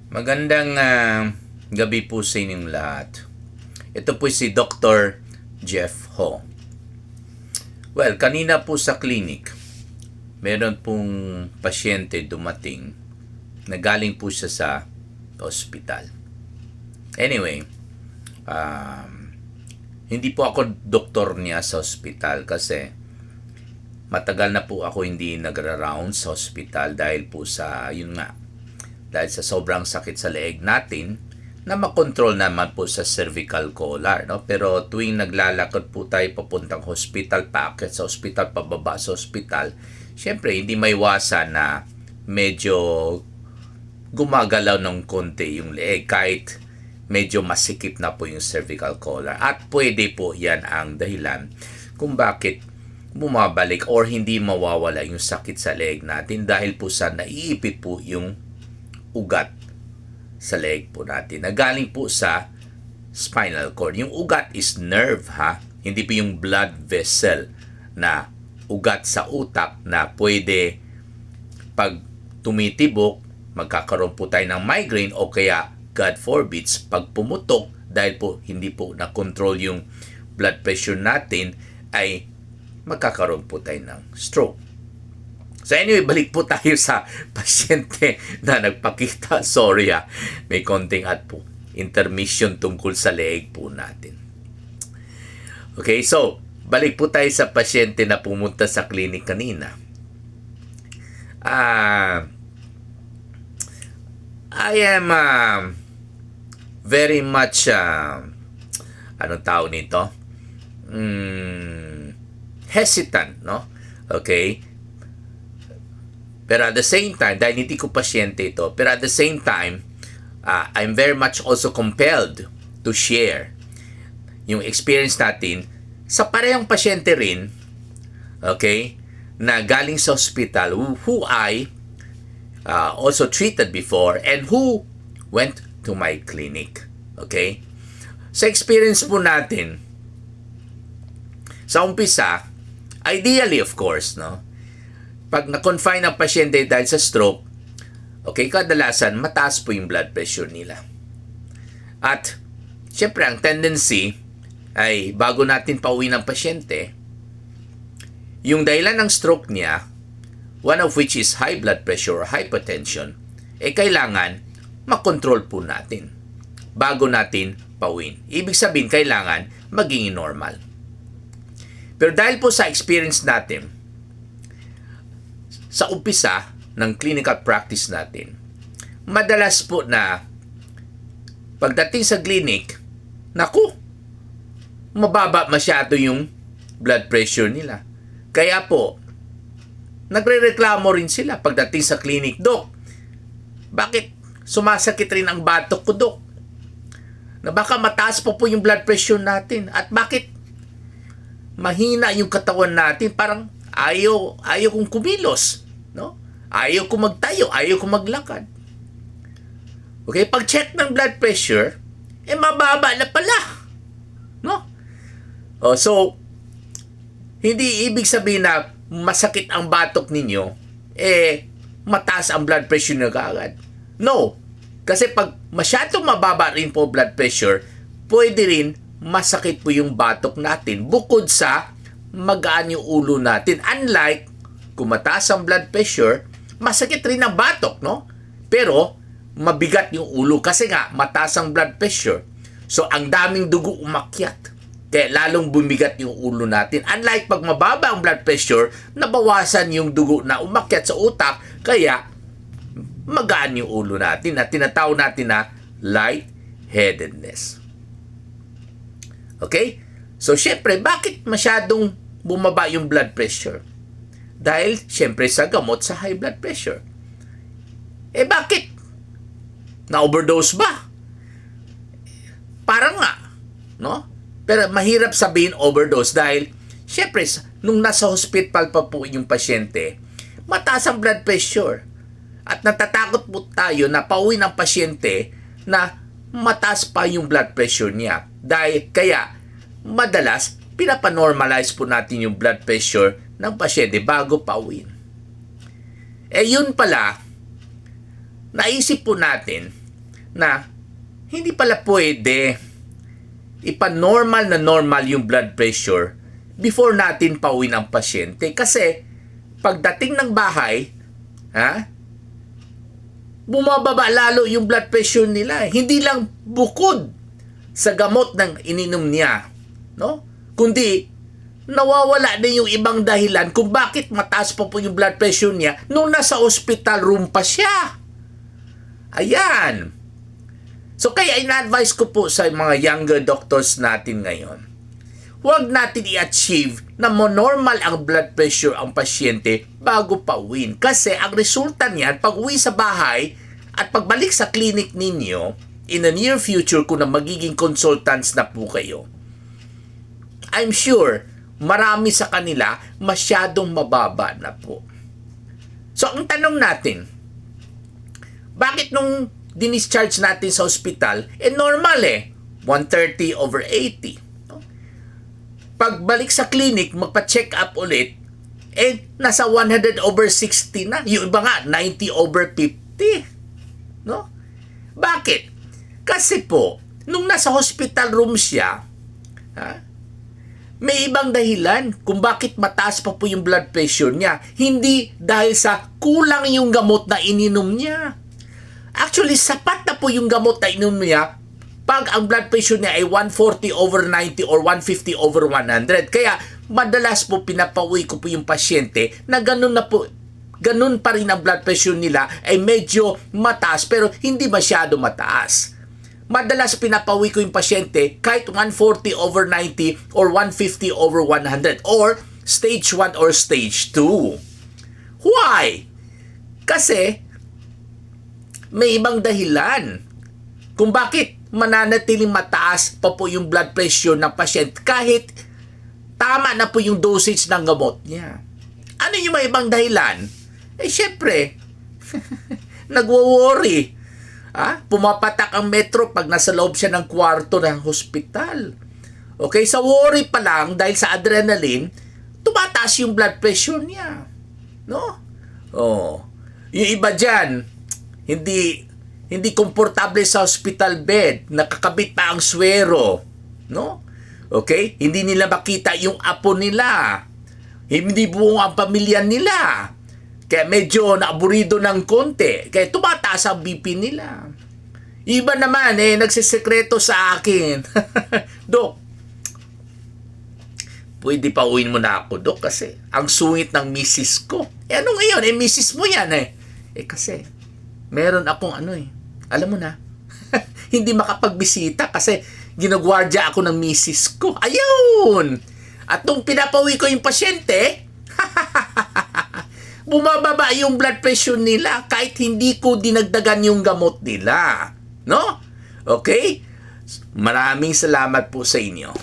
Magandang gabi po sa inyong lahat. Ito po si Dr. Jeff Ho. Well, kanina po sa clinic, meron pong pasyente dumating na galing po siya sa ospital. Anyway, hindi po ako doktor niya sa ospital kasi matagal na po ako hindi nagra-round sa ospital dahil po sa, dahil sa sobrang sakit sa leeg natin na makontrol naman po sa cervical collar, no? Pero tuwing naglalakad po tayo papuntang hospital, paakyat sa ospital, pababa sa ospital, syempre hindi maiwasan na medyo gumagalaw ng konti yung leeg kahit medyo masikip na po yung cervical collar. At pwede po yan ang dahilan kung bakit bumabalik or hindi mawawala yung sakit sa leeg natin dahil po sa naiipit po yung ugat sa leeg po natin na galing po sa spinal cord. Yung ugat is nerve, hindi po yung blood vessel na ugat sa utak na pwede pag tumitibok magkakaroon po tayo ng migraine o kaya God forbids pag pumutok dahil po hindi po na-control yung blood pressure natin ay magkakaroon po tayo ng stroke. So anyway, balik po tayo sa pasyente na nagpakita. Sorry may konting intermission tungkol sa leeg po natin. Okay, so balik po tayo sa pasyente na pumunta sa clinic kanina. I am very much anong tawag nito? Hesitant, no? Okay? Pero at the same time, dahil hindi ko pasyente ito, pero at the same time, I'm very much also compelled to share yung experience natin sa parehong pasyente rin, okay, na galing sa hospital who I also treated before and who went to my clinic. Okay? Sa experience po natin, sa umpisa, ideally of course, no? Pag na-confine ang pasyente dahil sa stroke, okay, kadalasan mataas po yung blood pressure nila. At syempre ang tendency ay bago natin pauwi ng pasyente, yung dahilan ng stroke niya, one of which is high blood pressure or hypertension, kailangan makontrol po natin bago natin pauwiin. Ibig sabihin, kailangan maging normal. Pero dahil po sa experience natin, sa umpisa ng clinical practice natin, madalas po na pagdating sa clinic, naku, mababa masyado yung blood pressure nila. Kaya po, nagre-reklamo rin sila pagdating sa clinic, Dok, bakit sumasakit rin ang batok ko, Dok? Na baka mataas po yung blood pressure natin. At bakit mahina yung katawan natin? Parang ayaw kong kumilos, no? Ayaw kong magtayo, ayaw kong maglakad. Okay, pag-check ng blood pressure, mababa na pala, no? So, hindi ibig sabihin na masakit ang batok ninyo, mataas ang blood pressure nyo kaagad. No, kasi pag masyadong mababa rin po blood pressure, pwede rin masakit po yung batok natin bukod sa magaan yung ulo natin. Unlike, kung mataas ang blood pressure, masakit rin ang batok, no? Pero, mabigat yung ulo kasi nga, mataas ang blood pressure. So, ang daming dugo umakyat. Kaya lalong bumigat yung ulo natin. Unlike pag mababa ang blood pressure, nabawasan yung dugo na umakyat sa utak, kaya magaan yung ulo natin na tinatawag natin na lightheadedness. Okay? So, syempre, bakit masyadong bumaba yung blood pressure? Dahil, syempre, sa gamot sa high blood pressure. Bakit? Na-overdose ba? Parang nga, no? Pero mahirap sabihin overdose dahil, syempre, nung nasa hospital pa po yung pasyente, mataas ang blood pressure. At natatakot po tayo na pauwi ng pasyente na mataas pa yung blood pressure niya. Dahil, kaya, madalas, pinapanormalize po natin yung blood pressure ng pasyente bago pauwiin. Yun pala, naisip po natin na hindi pala pwede ipa-normal na normal yung blood pressure before natin pauwin ang pasyente. Kasi pagdating ng bahay, bumababa lalo yung blood pressure nila. Hindi lang bukod sa gamot ng ininom niya, no? Kundi nawawala din yung ibang dahilan kung bakit mataas pa po yung blood pressure niya nung nasa hospital room pa siya. Ayan. So kaya ina-advise ko po sa mga younger doctors natin ngayon, huwag natin i-achieve na normal ang blood pressure ang pasyente bago pauwiin. Kasi ang resulta niyan, pag uwi sa bahay at pagbalik sa clinic ninyo, in the near future kung na magiging consultants na po kayo, I'm sure marami sa kanila masyadong mababa na po. So ang tanong natin, bakit nung dinischarge natin sa hospital, normal 130/80. Pagbalik sa clinic, magpa-check up ulit, nasa 100/60 na. Yung iba nga, 90/50. No? Bakit? Kasi po, nung nasa hospital room siya, may ibang dahilan kung bakit mataas pa po yung blood pressure niya. Hindi dahil sa kulang yung gamot na ininom niya. Actually, sapat na po yung gamot na ininom niya pag ang blood pressure niya ay 140/90 or 150/100. Kaya madalas po pinapauwi ko po yung pasyente na ganun pa rin ang blood pressure nila ay medyo mataas pero hindi masyado mataas. Madalas pinapauwi ko yung pasyente kahit 140/90 or 150/100 or stage 1 or stage 2. Why? Kasi may ibang dahilan kung bakit mananatiling mataas pa po yung blood pressure ng pasyente kahit tama na po yung dosage ng gamot niya. Ano yung may ibang dahilan? Syempre, nagwo-worry. Pumapatak ang metro pag nasa loob siya ng kwarto ng hospital. Okay, sa worry pa lang dahil sa adrenaline, tumataas yung blood pressure niya. No? Yung iba dyan, hindi komportable sa hospital bed, nakakabit pa ang swero, no? Okay? Hindi nila makita yung apo nila. Hindi buong ang pamilya nila. Kaya medyo naaburido ng konti. Kaya tumataas ang BP nila. Iba naman, nagsisekreto sa akin. Dok, pwede pa uwiin mo na ako, Dok, kasi ang sungit ng misis ko. Ano ngayon? Misis mo yan kasi, meron akong alam mo na, hindi makapagbisita kasi ginagwardya ako ng misis ko. Ayun! At nung pinapauwi ko yung pasyente, bumababa yung blood pressure nila kahit hindi ko dinagdagan yung gamot nila. No? Okay? Maraming salamat po sa inyo.